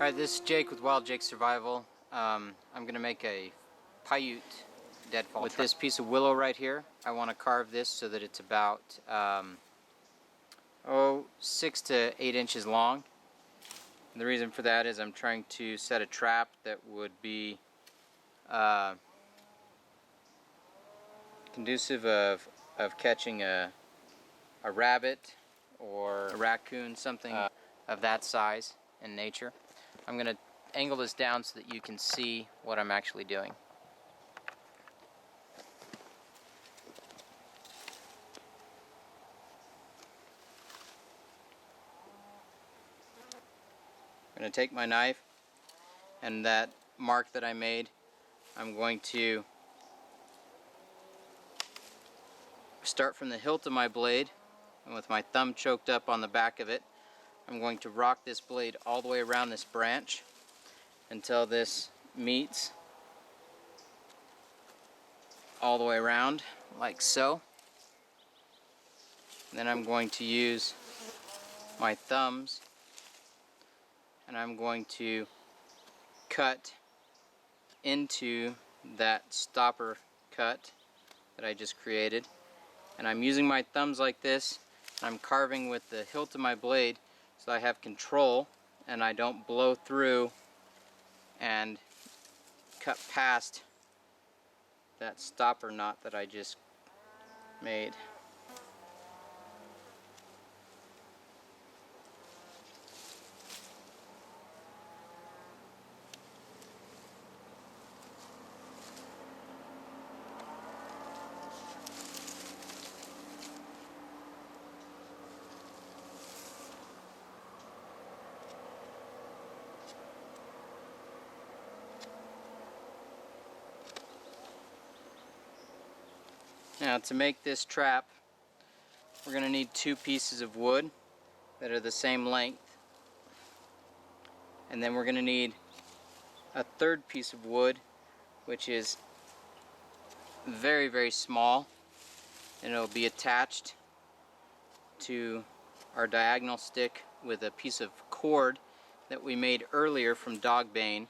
Alright, this is Jake with Wild Jake Survival. I'm going to make a Paiute deadfall with this piece of willow right here. I want to carve this so that it's about 6 to 8 inches long. And the reason for that is I'm trying to set a trap that would be conducive of catching a rabbit or a raccoon, something of that size in nature. I'm going to angle this down so that you can see what I'm actually doing. I'm going to take my knife and that mark that I made, I'm going to start from the hilt of my blade, and with my thumb choked up on the back of it, I'm going to rock this blade all the way around this branch until this meets all the way around, like so. And then I'm going to use my thumbs and I'm going to cut into that stopper cut that I just created. And I'm using my thumbs like this. I'm carving with the hilt of my blade so I have control and I don't blow through and cut past that stopper knot that I just made. Now, to make this trap, we're going to need 2 pieces of wood that are the same length, and then we're going to need a 3rd piece of wood which is very, very small, and it'll be attached to our diagonal stick with a piece of cord that we made earlier from dog bane,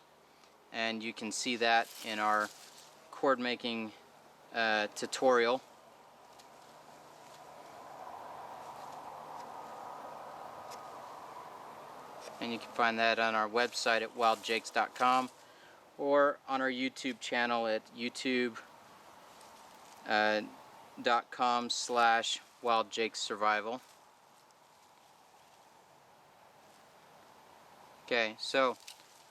and you can see that in our cord making tutorial. And you can find that on our website at wildjakes.com or on our YouTube channel at youtube.com/wildjakesurvival. Okay, so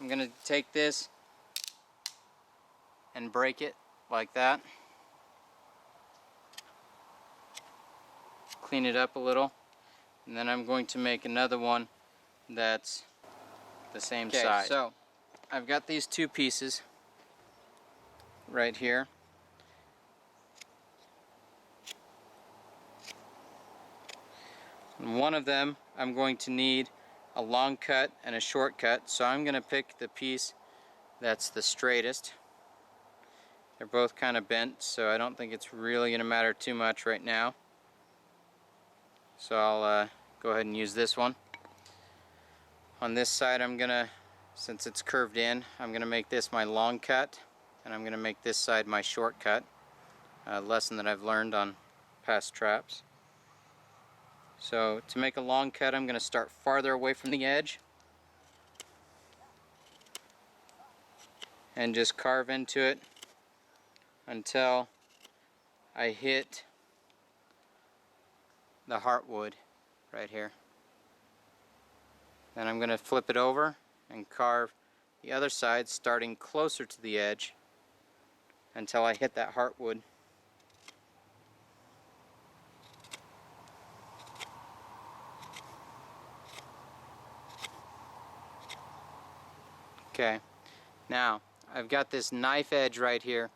I'm going to take this and break it like that. Clean it up a little, and then I'm going to make another one that's the same size. So I've got these 2 pieces right here. And one of them I'm going to need a long cut and a short cut, so I'm going to pick the piece that's the straightest. They're both kind of bent, so I don't think it's really going to matter too much right now. So I'll go ahead and use this one. On this side, I'm gonna, since it's curved in, I'm gonna make this my long cut, and I'm gonna make this side my short cut. A lesson that I've learned on past traps. So to make a long cut, I'm gonna start farther away from the edge and just carve into it until I hit the heartwood right here. Then I'm going to flip it over and carve the other side starting closer to the edge until I hit that heartwood. Okay, now I've got this knife edge right here.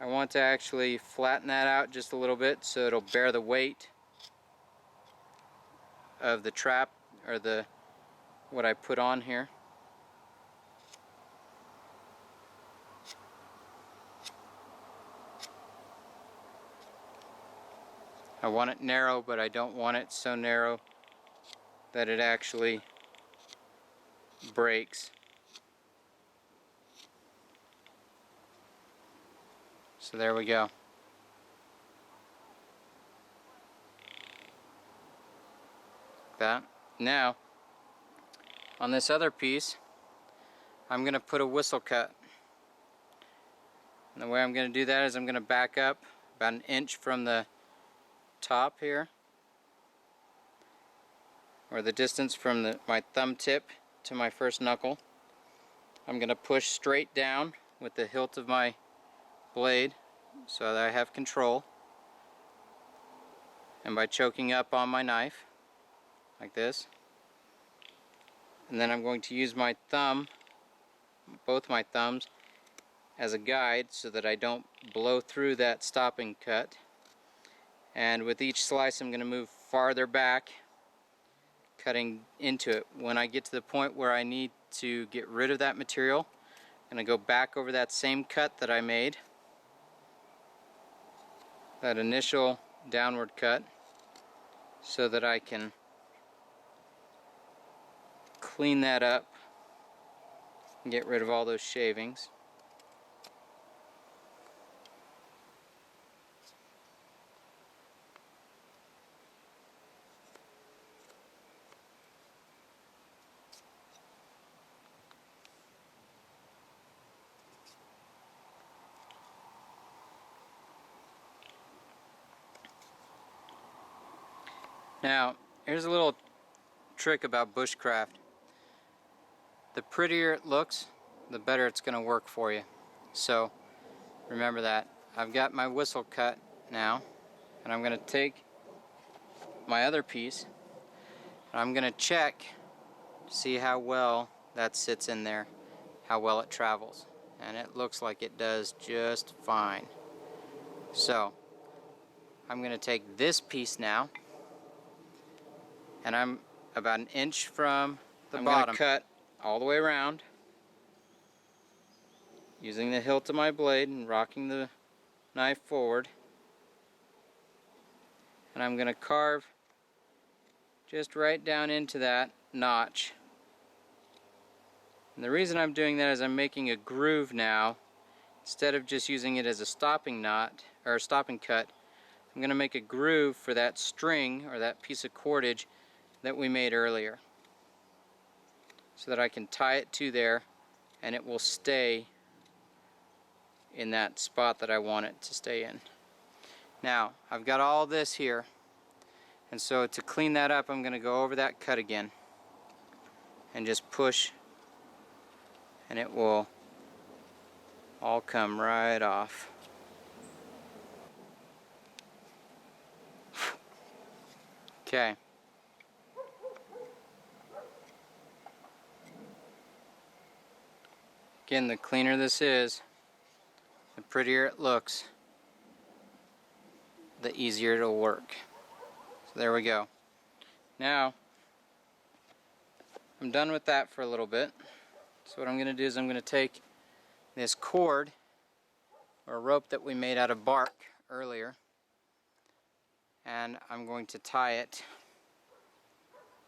I want to actually flatten that out just a little bit so it'll bear the weight of the trap, or what I put on here. I want it narrow, but I don't want it so narrow that it actually breaks. So there we go. Like that. Now, on this other piece, I'm going to put a whistle cut. And the way I'm going to do that is I'm going to back up about an inch from the top here, or the distance from my thumb tip to my first knuckle. I'm going to push straight down with the hilt of my blade so that I have control, and by choking up on my knife like this, and then I'm going to use my thumb, both my thumbs, as a guide so that I don't blow through that stopping cut. And with each slice I'm going to move farther back, cutting into it. When I get to the point where I need to get rid of that material, I'm going to go back over that same cut that I made, that initial downward cut, so that I can clean that up and get rid of all those shavings. Now, here's a little trick about bushcraft. The prettier it looks, the better it's going to work for you. So, remember that. I've got my whistle cut now, and I'm going to take my other piece, and I'm going to check to see how well that sits in there, how well it travels. And it looks like it does just fine. So, I'm going to take this piece now, and I'm about an inch from the bottom. I'm going to cut all the way around using the hilt of my blade and rocking the knife forward. And I'm going to carve just right down into that notch. And the reason I'm doing that is I'm making a groove now. Instead of just using it as a stopping knot or a stopping cut, I'm going to make a groove for that string or that piece of cordage that we made earlier, so that I can tie it to there and it will stay in that spot that I want it to stay in. Now, I've got all this here, and so to clean that up I'm going to go over that cut again and just push, and it will all come right off. Okay. Again, the cleaner this is, the prettier it looks, the easier it'll work. So there we go. Now, I'm done with that for a little bit. So what I'm going to do is I'm going to take this cord, or rope that we made out of bark earlier, and I'm going to tie it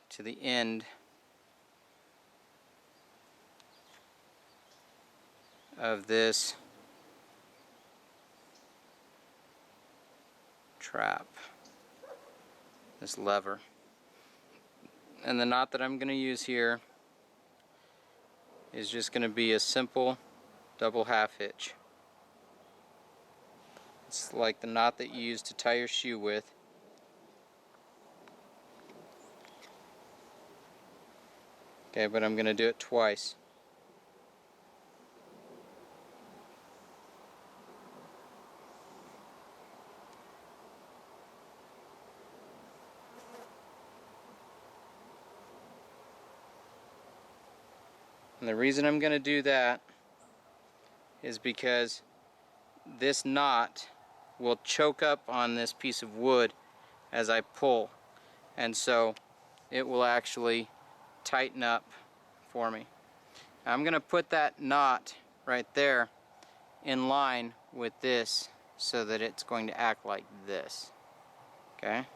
to the end of this trap, this lever. And the knot that I'm going to use here is just going to be a simple double half hitch. It's like the knot that you use to tie your shoe with. Okay, but I'm going to do it twice. And the reason I'm going to do that is because this knot will choke up on this piece of wood as I pull, and so it will actually tighten up for me. I'm going to put that knot right there in line with this so that it's going to act like this. Okay?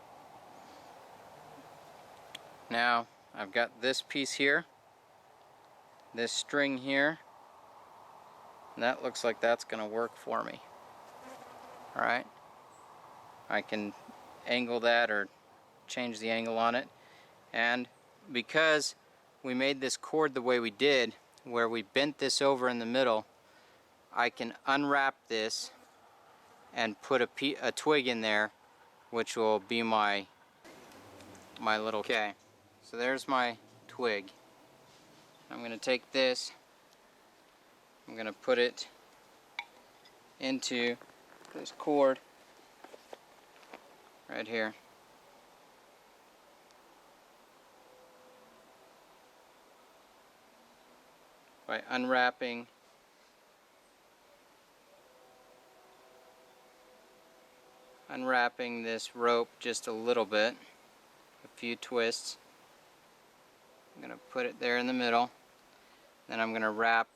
Now I've got this piece here, this string here, and that looks like that's going to work for me. Alright, I can angle that or change the angle on it. And because we made this cord the way we did, where we bent this over in the middle, I can unwrap this and put a twig in there, which will be my little... Okay, so there's my twig. I'm going to take this, I'm going to put it into this cord right here. By unwrapping this rope just a little bit, a few twists. I'm going to put it there in the middle. Then I'm going to wrap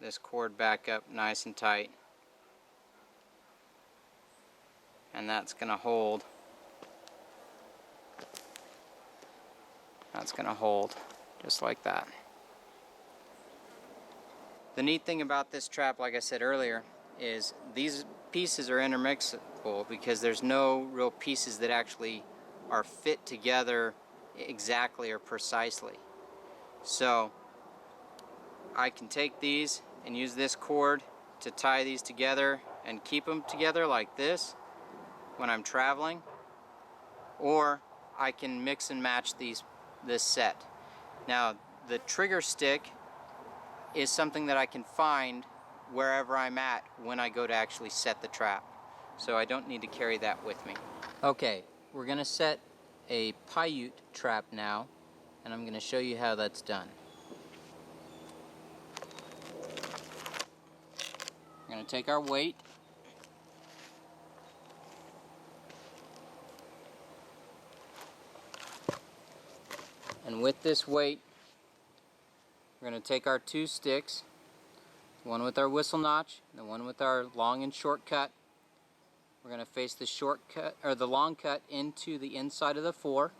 this cord back up nice and tight. And that's going to hold. That's going to hold just like that. The neat thing about this trap, like I said earlier, is these pieces are intermixable because there's no real pieces that actually are fit together exactly or precisely. So I can take these and use this cord to tie these together and keep them together like this when I'm traveling, or I can mix and match this set. Now the trigger stick is something that I can find wherever I'm at when I go to actually set the trap, so I don't need to carry that with me. Okay, we're going to set a Piute trap now, and I'm going to show you how that's done. We're going to take our weight, and with this weight we're going to take our two sticks, one with our whistle notch and the one with our long and short cut. We're going to face the short cut or the long cut into the inside of the fore.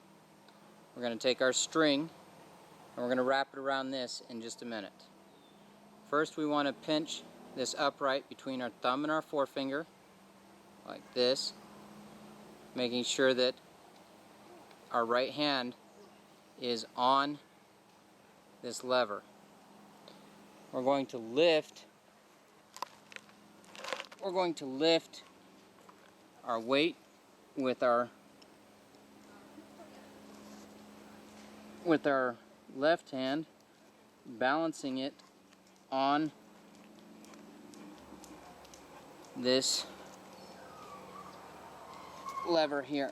We're going to take our string and we're going to wrap it around this in just a minute. First we want to pinch this upright between our thumb and our forefinger like this, making sure that our right hand is on this lever. We're going to lift our weight with our left hand, balancing it on this lever here.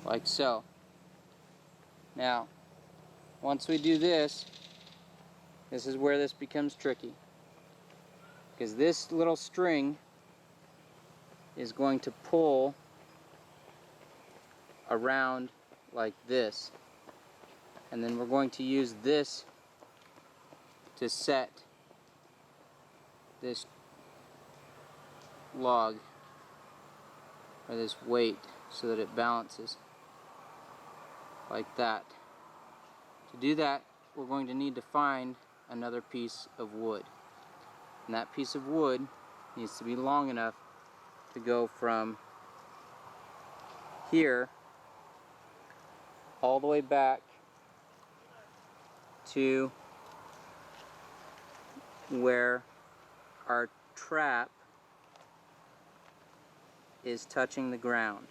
Like so. Now, once we do this, this is where this becomes tricky, because this little string is going to pull around like this, and then we're going to use this to set this log or this weight so that it balances like that. To do that, we're going to need to find another piece of wood, and that piece of wood needs to be long enough to go from here all the way back to where our trap is touching the ground.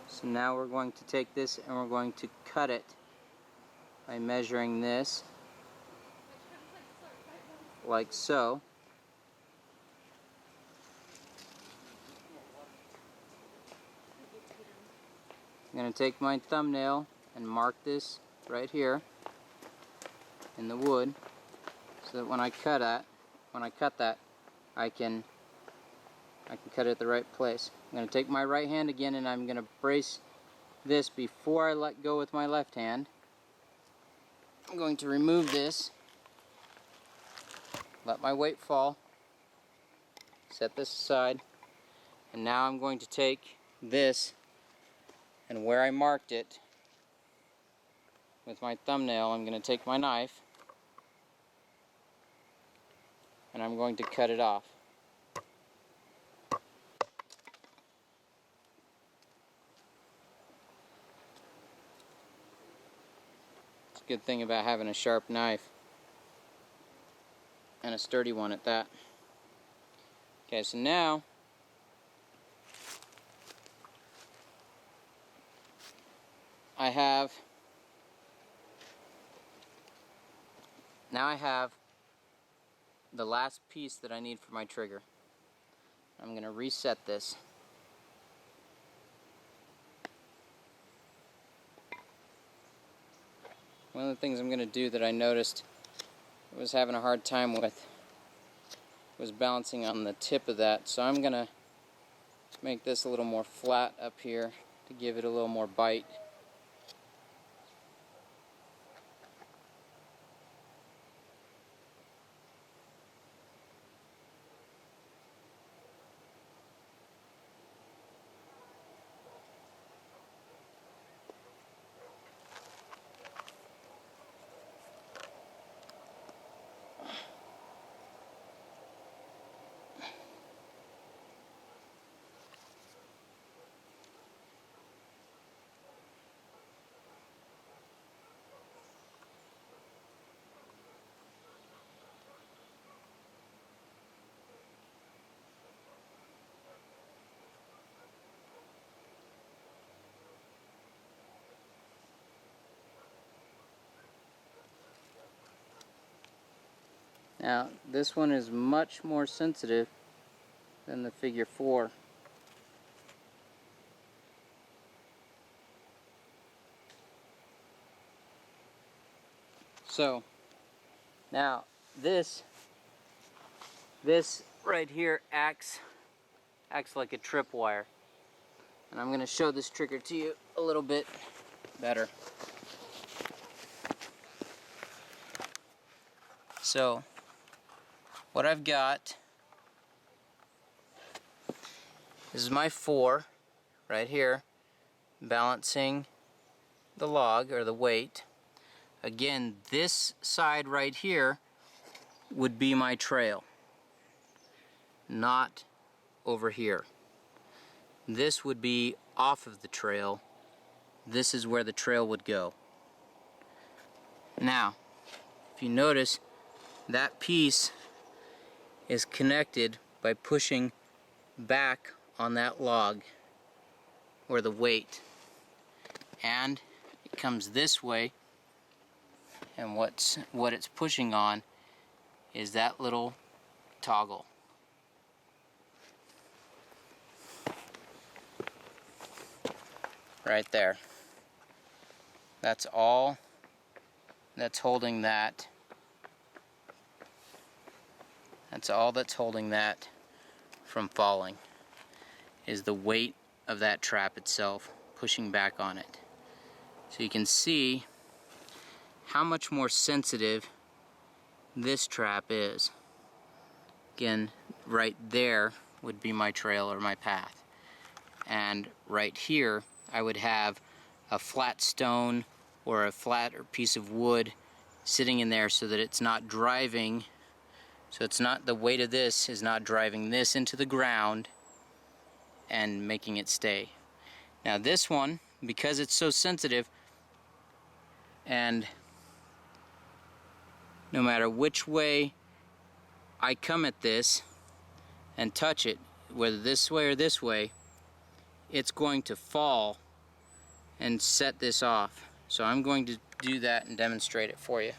So now we're going to take this and we're going to cut it by measuring this like so. I'm going to take my thumbnail and mark this right here in the wood, so that when I cut that, I can cut it at the right place. I'm going to take my right hand again and I'm going to brace this before I let go with my left hand. I'm going to remove this, let my weight fall, set this aside, and now I'm going to take this, and where I marked it with my thumbnail, I'm going to take my knife and I'm going to cut it off. It's a good thing about having a sharp knife, and a sturdy one at that. Okay, so now I have the last piece that I need for my trigger. I'm going to reset this. One of the things I'm going to do that I noticed I was having a hard time with was balancing on the tip of that, so I'm going to make this a little more flat up here to give it a little more bite. Now, this one is much more sensitive than the figure 4. So, now this right here acts like a tripwire. And I'm going to show this trigger to you a little bit better. So, what I've got is my 4 right here balancing the log or the weight. Again, this side right here would be my trail, not over here. This would be off of the trail. This is where the trail would go. Now, if you notice, that piece is connected by pushing back on that log or the weight, and it comes this way, and what it's pushing on is that little toggle. Right there. That's all that's holding that. That's all that's holding that from falling, is the weight of that trap itself pushing back on it. So you can see how much more sensitive this trap is. Again, right there would be my trail or my path. And right here I would have a flat stone or a flat or piece of wood sitting in there so that it's not driving. So it's not, the weight of this is not driving this into the ground and making it stay. Now this one, because it's so sensitive, and no matter which way I come at this and touch it, whether this way or this way, it's going to fall and set this off. So I'm going to do that and demonstrate it for you.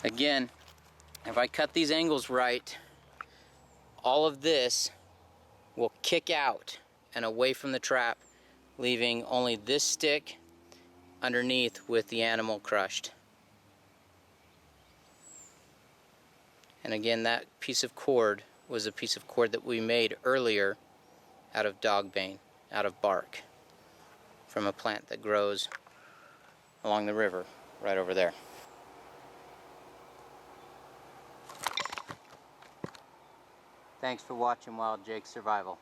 Again, if I cut these angles right, all of this will kick out and away from the trap, leaving only this stick underneath with the animal crushed. And again, that piece of cord was a piece of cord that we made earlier out of dogbane, out of bark, from a plant that grows along the river, right over there. Thanks for watching Wild Jake's Survival.